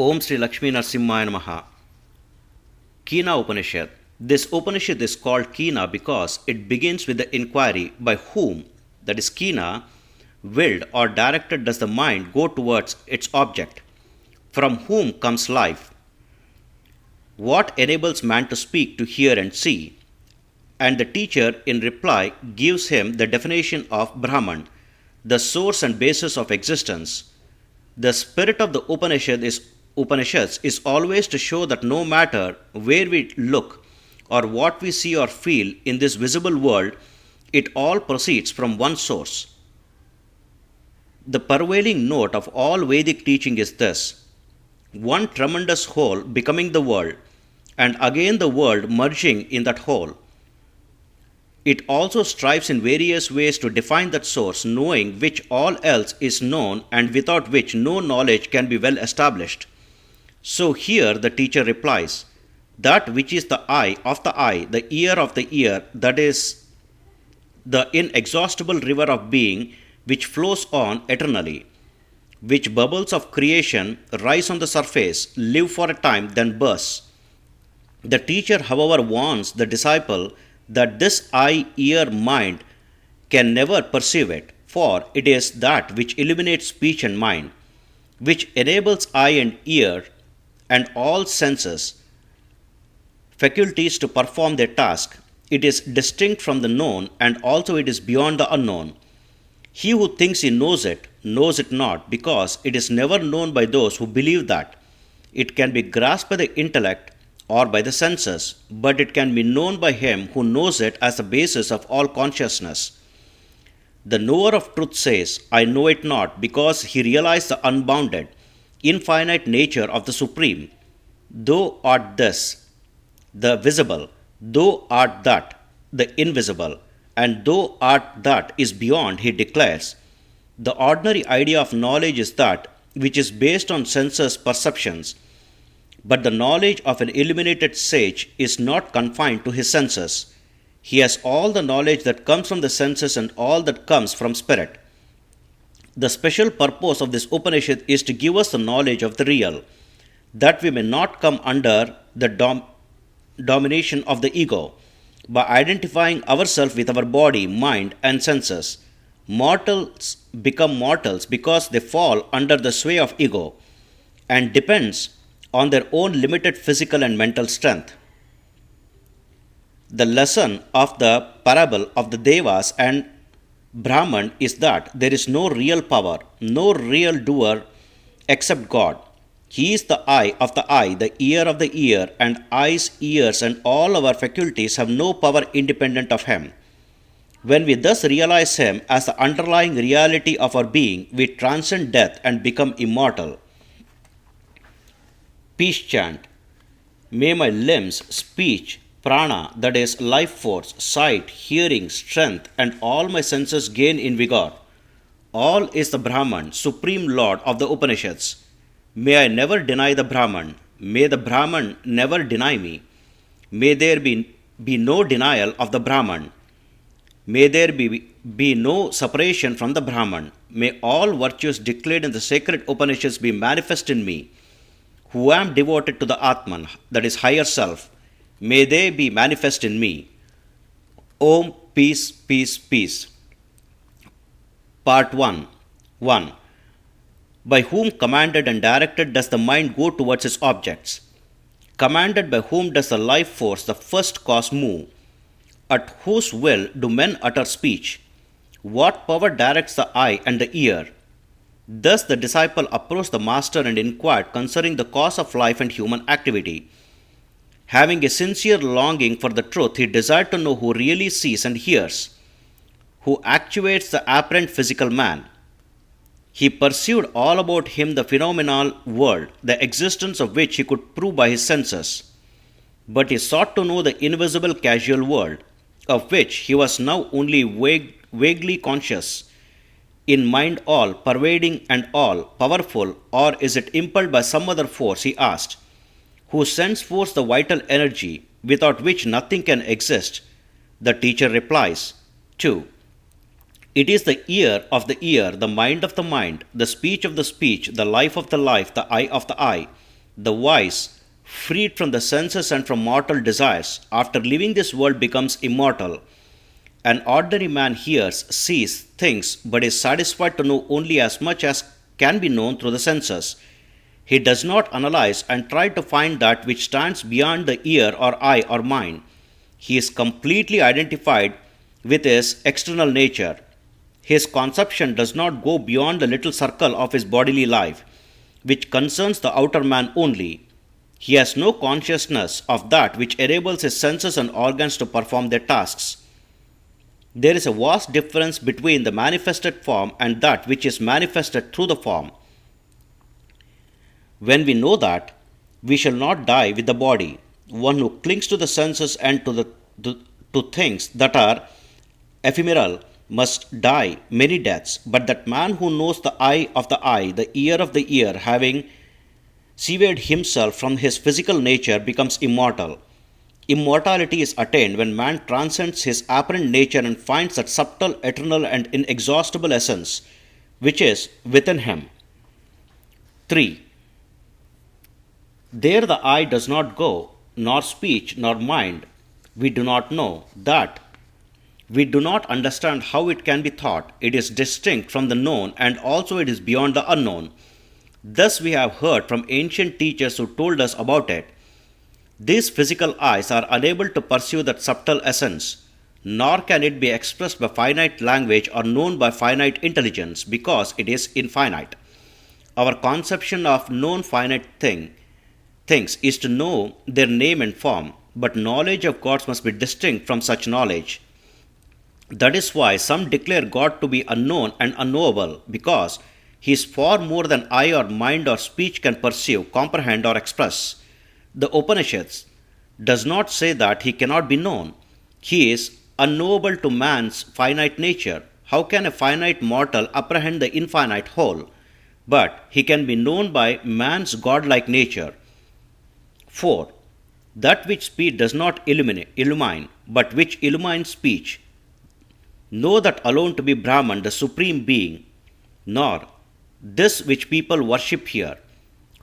Om Sri Lakshmi Narsimhaya Namaha. Kina Upanishad. This Upanishad is called Kina because it begins with the inquiry by whom, that is Kina, willed or directed does the mind go towards its object, from whom comes life, what enables man to speak, to hear and see, and the teacher in reply gives him the definition of Brahman, the source and basis of existence. The spirit of the Upanishads is always to show that no matter where we look or what we see or feel in this visible world, it all proceeds from one source. The prevailing note of all Vedic teaching is this: one tremendous whole becoming the world, and again the world merging in that whole. It also strives in various ways to define that source, knowing which all else is known and without which no knowledge can be well established. So here the teacher replies, that which is the eye of the eye, the ear of the ear, that is the inexhaustible river of being which flows on eternally, which bubbles of creation rise on the surface, live for a time, then burst. The teacher, however, warns the disciple that this eye, ear, mind can never perceive it, for it is that which illuminates speech and mind, which enables eye and ear and all senses, faculties to perform their task. It is distinct from the known, and also it is beyond the unknown. He who thinks he knows it not, because it is never known by those who believe that it can be grasped by the intellect or by the senses, but it can be known by him who knows it as the basis of all consciousness. The knower of truth says, I know it not, because he realized the unbounded, infinite nature of the Supreme. Thou art this, the visible, thou art that, the invisible, and thou art that is beyond, he declares. The ordinary idea of knowledge is that which is based on senses perceptions, but the knowledge of an illuminated sage is not confined to his senses. He has all the knowledge that comes from the senses and all that comes from spirit. The special purpose of this Upanishad is to give us the knowledge of the real, that we may not come under the domination of the ego, by identifying ourselves with our body, mind, and senses. Mortals become mortals because they fall under the sway of ego and depends on their own limited physical and mental strength. The lesson of the parable of the Devas and Brahman is that there is no real power, no real doer except God. He is the eye of the eye, the ear of the ear, and eyes, ears, and all our faculties have no power independent of Him. When we thus realize Him as the underlying reality of our being, we transcend death and become immortal. Peace chant. May my limbs, speech, prana, that is life force, sight, hearing, strength, and all my senses gain in vigor. All is the Brahman, Supreme Lord of the Upanishads. May I never deny the Brahman. May the Brahman never deny me. May there be no denial of the Brahman. May there be no separation from the Brahman. May all virtues declared in the sacred Upanishads be manifest in me, who am devoted to the Atman, that is higher self. May they be manifest in me. Om, peace, peace, peace. Part 1. 1. By whom commanded and directed does the mind go towards its objects? Commanded by whom does the life force, the first cause, move? At whose will do men utter speech? What power directs the eye and the ear? Thus the disciple approached the master and inquired concerning the cause of life and human activity. Having a sincere longing for the truth, he desired to know who really sees and hears, who actuates the apparent physical man. He perceived all about him the phenomenal world, the existence of which he could prove by his senses. But he sought to know the invisible casual world, of which he was now only vaguely conscious. In mind all, pervading and all, powerful, or is it impelled by some other force, he asked, who sends forth the vital energy, without which nothing can exist? The teacher replies. 2. It is the ear of the mind of the mind, the speech of the speech, the life of the life, the eye of the eye, The wise, freed from the senses and from mortal desires, after leaving this world becomes immortal. An ordinary man hears, sees, thinks, but is satisfied to know only as much as can be known through the senses. He does not analyze and try to find that which stands beyond the ear or eye or mind. He is completely identified with his external nature. His conception does not go beyond the little circle of his bodily life, which concerns the outer man only. He has no consciousness of that which enables his senses and organs to perform their tasks. There is a vast difference between the manifested form and that which is manifested through the form. When we know that, we shall not die with the body. One who clings to the senses and to things that are ephemeral must die many deaths, but that man who knows the eye of the eye, the ear of the ear, having severed himself from his physical nature, becomes immortal. Immortality is attained when man transcends his apparent nature and finds that subtle, eternal, and inexhaustible essence which is within him. 3. There the eye does not go, nor speech, nor mind. We do not know that. We do not understand how it can be thought. It is distinct from the known, and also it is beyond the unknown. Thus we have heard from ancient teachers who told us about it. These physical eyes are unable to pursue that subtle essence, nor can it be expressed by finite language or known by finite intelligence, because it is infinite. Our conception of known finite things is to know their name and form, but knowledge of gods must be distinct from such knowledge. That is why some declare God to be unknown and unknowable, because he is far more than eye or mind or speech can perceive, comprehend, or express. The Upanishads does not say that he cannot be known. He is unknowable to man's finite nature. How can a finite mortal apprehend the infinite whole? But he can be known by man's godlike nature. 4. That which speech does not illumine, but which illumines speech. Know that alone to be Brahman, the supreme being, nor this which people worship here.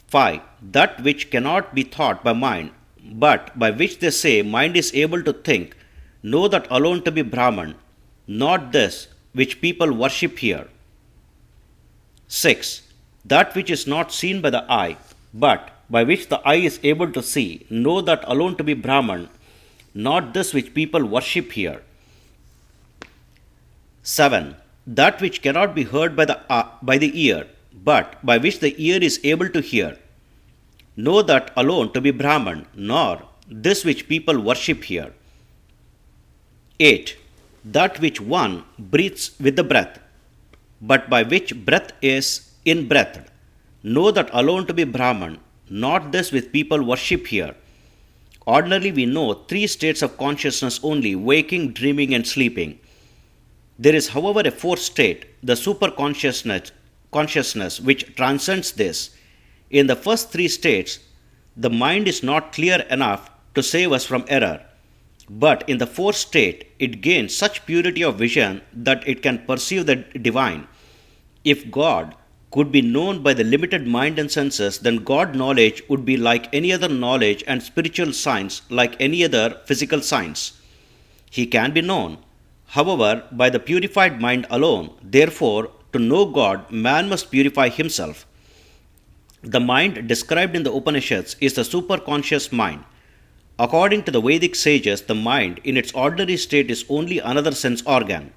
5. That which cannot be thought by mind, but by which they say mind is able to think. Know that alone to be Brahman, not this which people worship here. 6. That which is not seen by the eye, but by which the eye is able to see. Know that alone to be Brahman, not this which people worship here. 7. That which cannot be heard by the ear, but by which the ear is able to hear. Know that alone to be Brahman, nor this which people worship here. 8. That which one breathes with the breath, but by which breath is in-breathed. Know that alone to be Brahman, not this which people worship here. Ordinarily we know 3 states of consciousness only, waking, dreaming, and sleeping. There is, however, a 4th state, the consciousness, which transcends this. In the first 3 states, the mind is not clear enough to save us from error. But in the 4th state, it gains such purity of vision that it can perceive the divine. If God could be known by the limited mind and senses, then God knowledge would be like any other knowledge and spiritual science like any other physical science. He can be known, however, by the purified mind alone. Therefore, to know God, man must purify himself. The mind described in the Upanishads is the superconscious mind. According to the Vedic sages, the mind in its ordinary state is only another sense organ.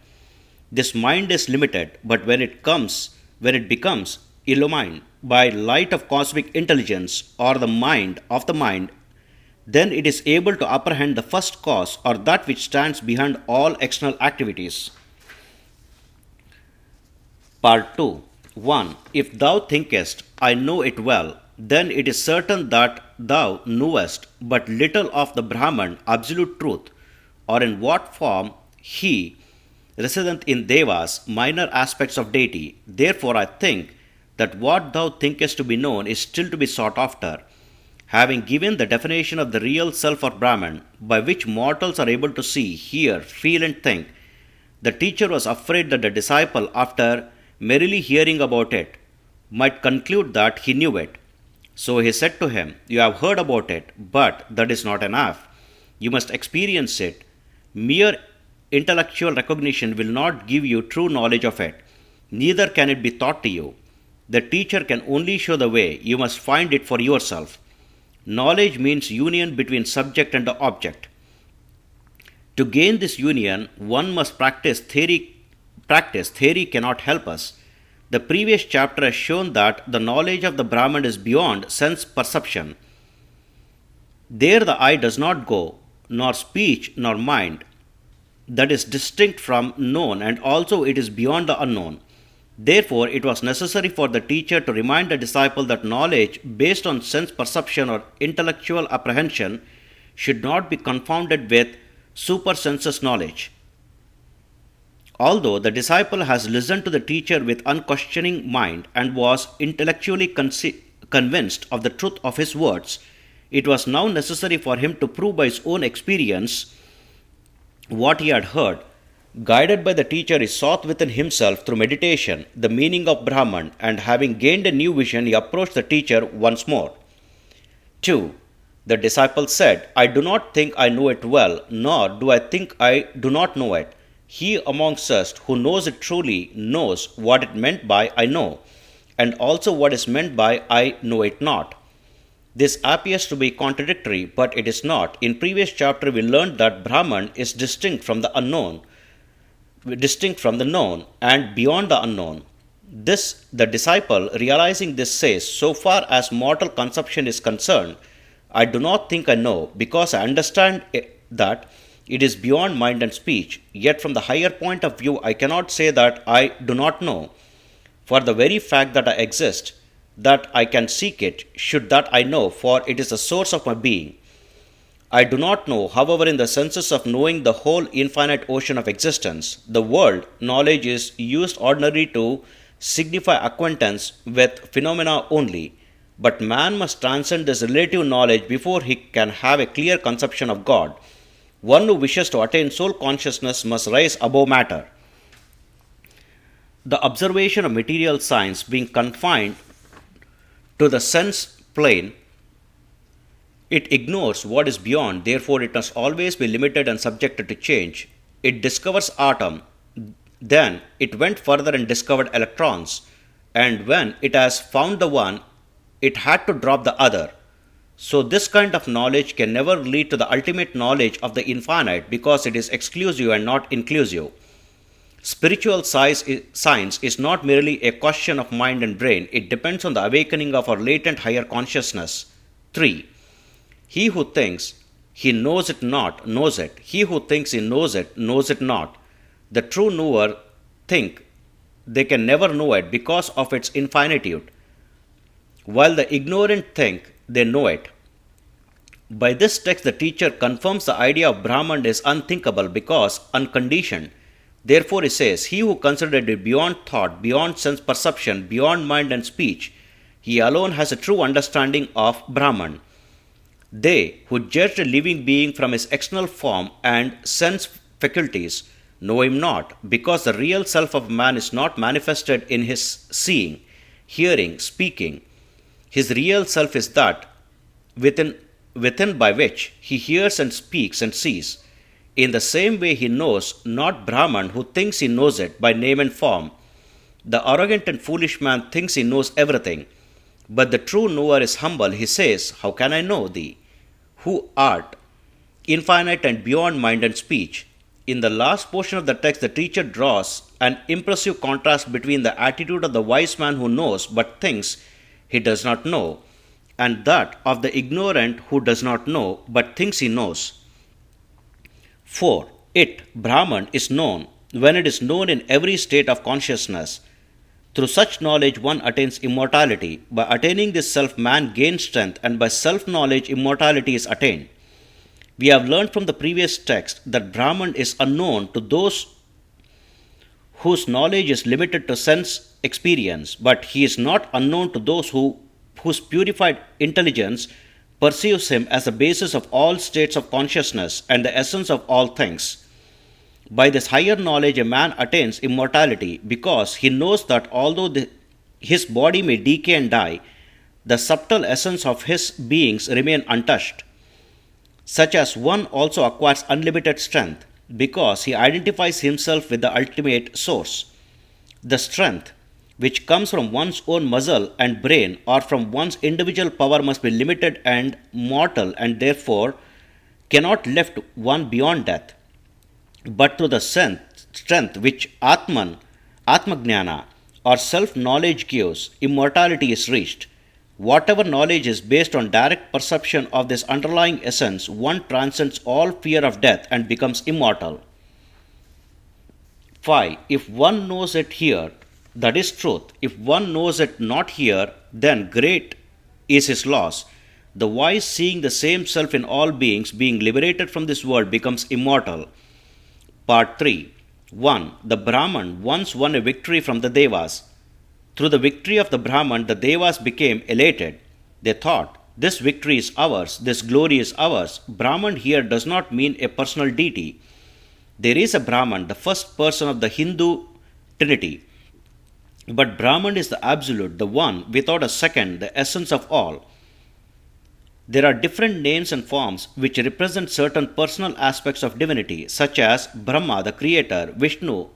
This mind is limited, but when it becomes illumined by light of cosmic intelligence or the mind of the mind, then it is able to apprehend the first cause or that which stands behind all external activities. Part 2. 1. If thou thinkest, I know it well, then it is certain that thou knowest but little of the Brahman, absolute truth, or in what form he resideth in Devas, minor aspects of deity. Therefore I think that what thou thinkest to be known is still to be sought after. Having given the definition of the real self or Brahman, by which mortals are able to see, hear, feel, and think, the teacher was afraid that the disciple, after merely hearing about it, might conclude that he knew it. So he said to him, "You have heard about it, but that is not enough. You must experience it. Mere intellectual recognition will not give you true knowledge of it. Neither can it be taught to you. The teacher can only show the way. You must find it for yourself. Knowledge means union between subject and the object. To gain this union, one must practice theory. Theory cannot help us. The previous chapter has shown that the knowledge of the Brahman is beyond sense perception. There the eye does not go, nor speech nor mind. That is distinct from known, and also it is beyond the unknown. Therefore, it was necessary for the teacher to remind the disciple that knowledge based on sense perception or intellectual apprehension should not be confounded with supersensus knowledge. Although the disciple has listened to the teacher with unquestioning mind and was intellectually convinced of the truth of his words, it was now necessary for him to prove by his own experience what he had heard. Guided by the teacher, he sought within himself through meditation the meaning of Brahman, and having gained a new vision, he approached the teacher once more. 2. The disciple said, "I do not think I know it well, nor do I think I do not know it. He amongst us who knows it truly knows what it meant by I know, and also what is meant by I know it not." This appears to be contradictory, but it is not. In previous chapter we learned that Brahman is distinct from the known, and beyond the unknown. The disciple, realizing this, says, "So far as mortal conception is concerned, I do not think I know, because I understand that it is beyond mind and speech. Yet from the higher point of view, I cannot say that I do not know. For the very fact that I exist, that I can seek it, should that I know, for it is the source of my being. I do not know, however, in the senses of knowing the whole infinite ocean of existence. The word knowledge is used ordinarily to signify acquaintance with phenomena only, but man must transcend this relative knowledge before he can have a clear conception of God. One who wishes to attain soul consciousness must rise above matter. The observation of material science being confined to the sense plane, it ignores what is beyond, therefore it must always be limited and subjected to change. It discovers atom, then it went further and discovered electrons, and when it has found the one, it had to drop the other. So this kind of knowledge can never lead to the ultimate knowledge of the infinite, because it is exclusive and not inclusive. Spiritual science is not merely a question of mind and brain, it depends on the awakening of our latent higher consciousness. 3. He who thinks he knows it not, knows it. He who thinks he knows it not. The true knower think they can never know it because of its infinitude, while the ignorant think they know it. By this text, the teacher confirms the idea of Brahman is unthinkable because unconditioned. Therefore, he says, he who considered it beyond thought, beyond sense perception, beyond mind and speech, he alone has a true understanding of Brahman. They who judge a living being from his external form and sense faculties know him not, because the real self of man is not manifested in his seeing, hearing, speaking. His real self is that within by which he hears and speaks and sees. In the same way, he knows not Brahman who thinks he knows it by name and form. The arrogant and foolish man thinks he knows everything, but the true knower is humble. He says, "How can I know thee, who art infinite and beyond mind and speech?" In the last portion of the text, the teacher draws an impressive contrast between the attitude of the wise man who knows but thinks he does not know, and that of the ignorant who does not know but thinks he knows. 4. Brahman, is known when it is known in every state of consciousness. Through such knowledge one attains immortality. By attaining this self, man gains strength, and by self-knowledge immortality is attained. We have learned from the previous text that Brahman is unknown to those whose knowledge is limited to sense experience, but he is not unknown to those whose purified intelligence perceives him as the basis of all states of consciousness and the essence of all things. By this higher knowledge, a man attains immortality because he knows that although his body may decay and die, the subtle essence of his beings remain untouched. Such as one also acquires unlimited strength because he identifies himself with the ultimate source. The strength which comes from one's own muscle and brain or from one's individual power must be limited and mortal and therefore cannot lift one beyond death. But through the strength which Atmagnana, or self knowledge gives, immortality is reached. Whatever knowledge is based on direct perception of this underlying essence, one transcends all fear of death and becomes immortal. 5. If one knows it here, that is truth. If one knows it not here, then great is his loss. The wise, seeing the same self in all beings, being liberated from this world, becomes immortal. Part 3. 1. The Brahman once won a victory from the Devas. Through the victory of the Brahman, the Devas became elated. They thought, this victory is ours, this glory is ours. Brahman here does not mean a personal deity. There is a Brahman, the first person of the Hindu trinity. But Brahman is the absolute, the one, without a second, the essence of all. There are different names and forms which represent certain personal aspects of divinity, such as Brahma, the creator, Vishnu,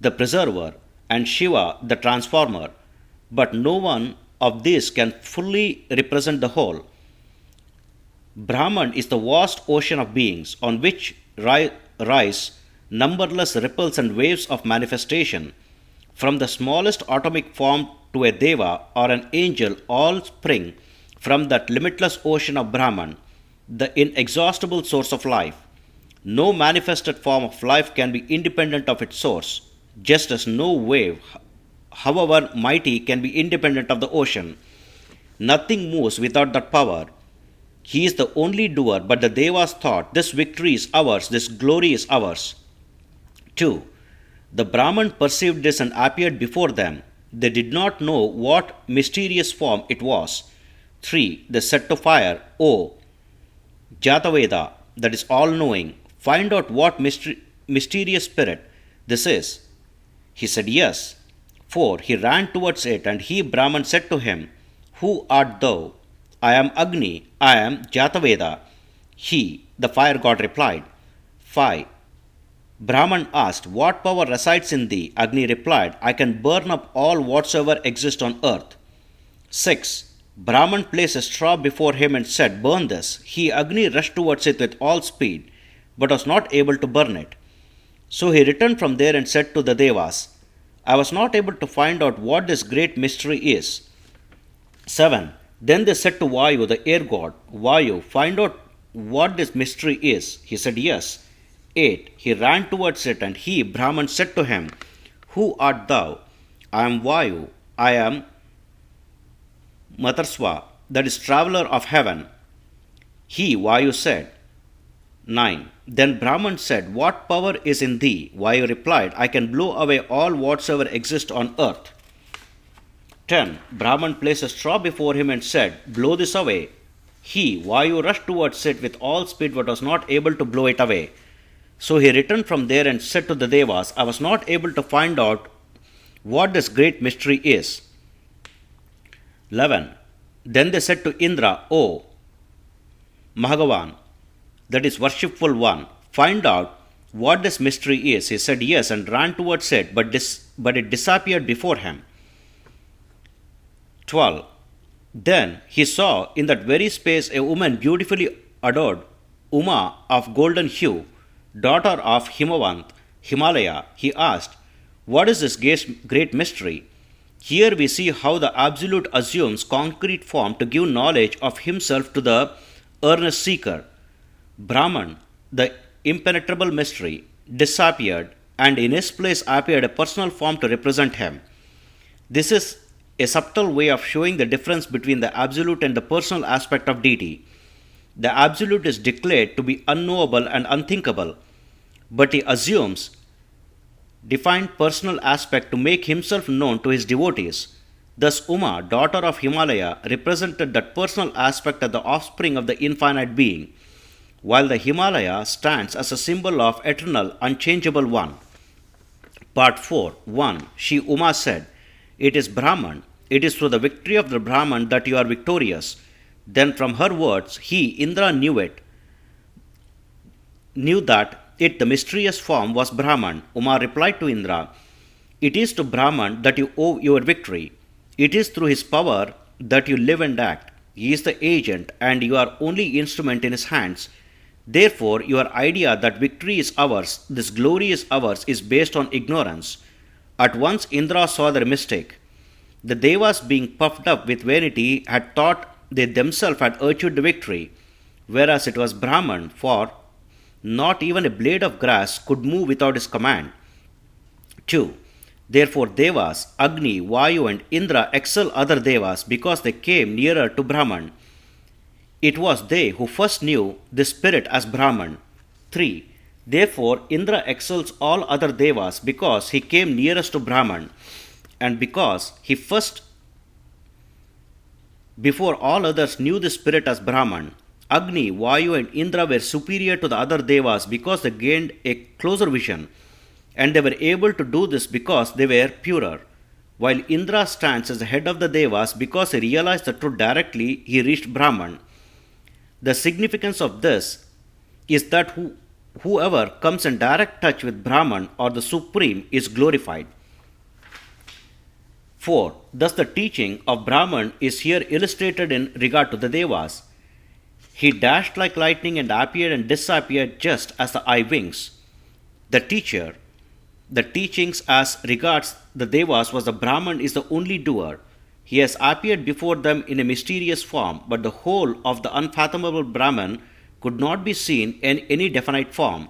the preserver, and Shiva, the transformer. But no one of these can fully represent the whole. Brahman is the vast ocean of beings on which rise numberless ripples and waves of manifestation. From the smallest atomic form to a deva or an angel, all spring from that limitless ocean of Brahman, the inexhaustible source of life. No manifested form of life can be independent of its source, just as no wave, however mighty, can be independent of the ocean. Nothing moves without that power. He is the only doer, but the Devas thought, this victory is ours, this glory is ours. 2. The Brahman perceived this and appeared before them. They did not know what mysterious form it was. 3. They said to fire, O Jataveda, that is all knowing, find out what mysterious spirit this is. He said, yes. 4. He ran towards it, and he, Brahman, said to him, who art thou? I am Agni, I am Jataveda. He, the fire god, replied. 5. Brahman asked, what power resides in thee? Agni replied, I can burn up all whatsoever exists on earth. 6. Brahman placed a straw before him and said, burn this. He, Agni, rushed towards it with all speed, but was not able to burn it. So he returned from there and said to the Devas, I was not able to find out what this great mystery is. 7. Then they said to Vayu, the air god, Vayu, find out what this mystery is. He said, yes. 8. He ran towards it, and he, Brahman, said to him, who art thou? I am Vayu, I am Matarsva, that is traveler of heaven. He, Vayu, said. 9. Then Brahman said, what power is in thee? Vayu replied, I can blow away all whatsoever exists on earth. 10. Brahman placed a straw before him and said, blow this away. He, Vayu, rushed towards it with all speed but was not able to blow it away. So he returned from there and said to the Devas, I was not able to find out what this great mystery is. 11. Then they said to Indra, O Mahagavan, that is worshipful one, find out what this mystery is. He said yes and ran towards it, but it disappeared before him. 12. Then he saw in that very space a woman beautifully adored, Uma of golden hue, daughter of Himavant, Himalaya. He asked, what is this great mystery? Here we see how the Absolute assumes concrete form to give knowledge of himself to the earnest seeker. Brahman, the impenetrable mystery, disappeared, and in his place appeared a personal form to represent him. This is a subtle way of showing the difference between the Absolute and the personal aspect of deity. The Absolute is declared to be unknowable and unthinkable, but he assumes defined personal aspect to make himself known to his devotees. Thus, Uma, daughter of Himalaya, represented that personal aspect as the offspring of the infinite being, while the Himalaya stands as a symbol of eternal, unchangeable one. Part 4. 1. She, Uma, said, it is Brahman. It is through the victory of the Brahman that you are victorious. Then from her words, he, Indra, knew that it, the mysterious form, was Brahman. Uma replied to Indra, "It is to Brahman that you owe your victory. It is through his power that you live and act. He is the agent, and you are only instrument in his hands. Therefore, your idea that victory is ours, this glory is ours, is based on ignorance." At once Indra saw their mistake. The Devas, being puffed up with vanity, had thought they themselves had achieved the victory, whereas it was Brahman, for not even a blade of grass could move without his command. 2. Therefore, Devas, Agni, Vayu, and Indra excel other Devas because they came nearer to Brahman. It was they who first knew this spirit as Brahman. 3. Therefore, Indra excels all other Devas because he came nearest to Brahman, and because he first, before all others, knew the spirit as Brahman. Agni, Vayu, and Indra were superior to the other Devas because they gained a closer vision, and they were able to do this because they were purer. While Indra stands as the head of the Devas because he realized the truth directly, he reached Brahman. The significance of this is that whoever comes in direct touch with Brahman or the Supreme is glorified. 4. Thus the teaching of Brahman is here illustrated in regard to the Devas. He dashed like lightning and appeared and disappeared just as the eye winks. The teachings as regards the Devas was the Brahman is the only doer. He has appeared before them in a mysterious form, but the whole of the unfathomable Brahman could not be seen in any definite form.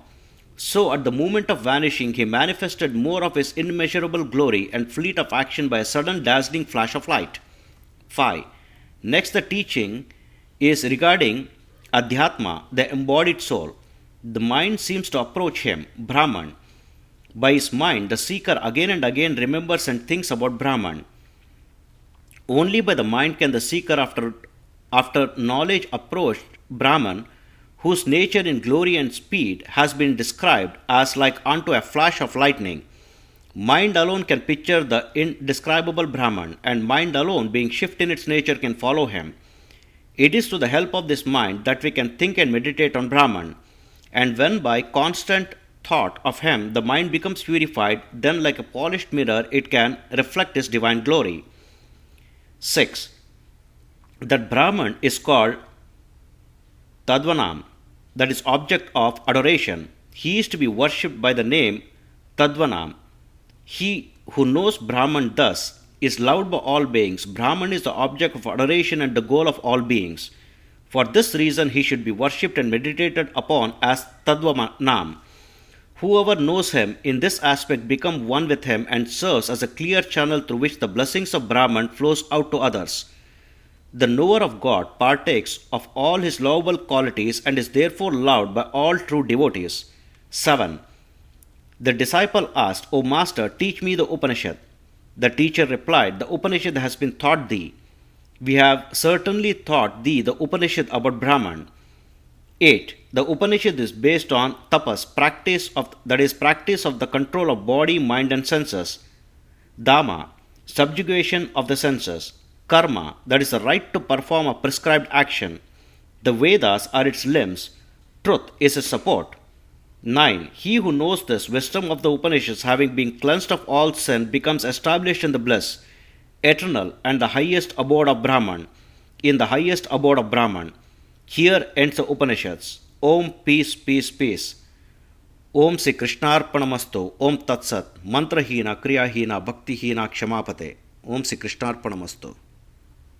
So at the moment of vanishing, he manifested more of his immeasurable glory and fleet of action by a sudden dazzling flash of light. 5. Next, the teaching is regarding Adhyatma, the embodied soul. The mind seems to approach him, Brahman. By his mind, the seeker again and again remembers and thinks about Brahman. Only by the mind can the seeker after knowledge approach Brahman, whose nature in glory and speed has been described as like unto a flash of lightning. Mind alone can picture the indescribable Brahman, and mind alone, being shift in its nature, can follow him. It is to the help of this mind that we can think and meditate on Brahman, and when by constant thought of him the mind becomes purified, then like a polished mirror it can reflect his divine glory. 6. That Brahman is called Tadvanam, that is object of adoration. He is to be worshipped by the name Tadvanam. He who knows Brahman thus is loved by all beings. Brahman is the object of adoration and the goal of all beings. For this reason he should be worshipped and meditated upon as Tadvanam. Whoever knows him in this aspect becomes one with him and serves as a clear channel through which the blessings of Brahman flows out to others. The knower of God partakes of all his lovable qualities and is therefore loved by all true devotees. 7. The disciple asked, "O Master, teach me the Upanishad." The teacher replied, "The Upanishad has been taught thee. We have certainly taught thee the Upanishad about Brahman." 8. The Upanishad is based on tapas, practice of the control of body, mind and senses. Dhamma, subjugation of the senses. Karma, that is the right to perform a prescribed action. The Vedas are its limbs. Truth is its support. 9. He who knows this wisdom of the Upanishads, having been cleansed of all sin, becomes established in the bliss, eternal and the highest abode of Brahman. In the highest abode of Brahman. Here ends the Upanishads. Om peace, peace, peace. Om Sri Krishnarpanamastu. Om Tat Sat. Mantrahina, Kriyahina, Bhaktihina, Kshamapate. Om Sri Krishnarpanamastu.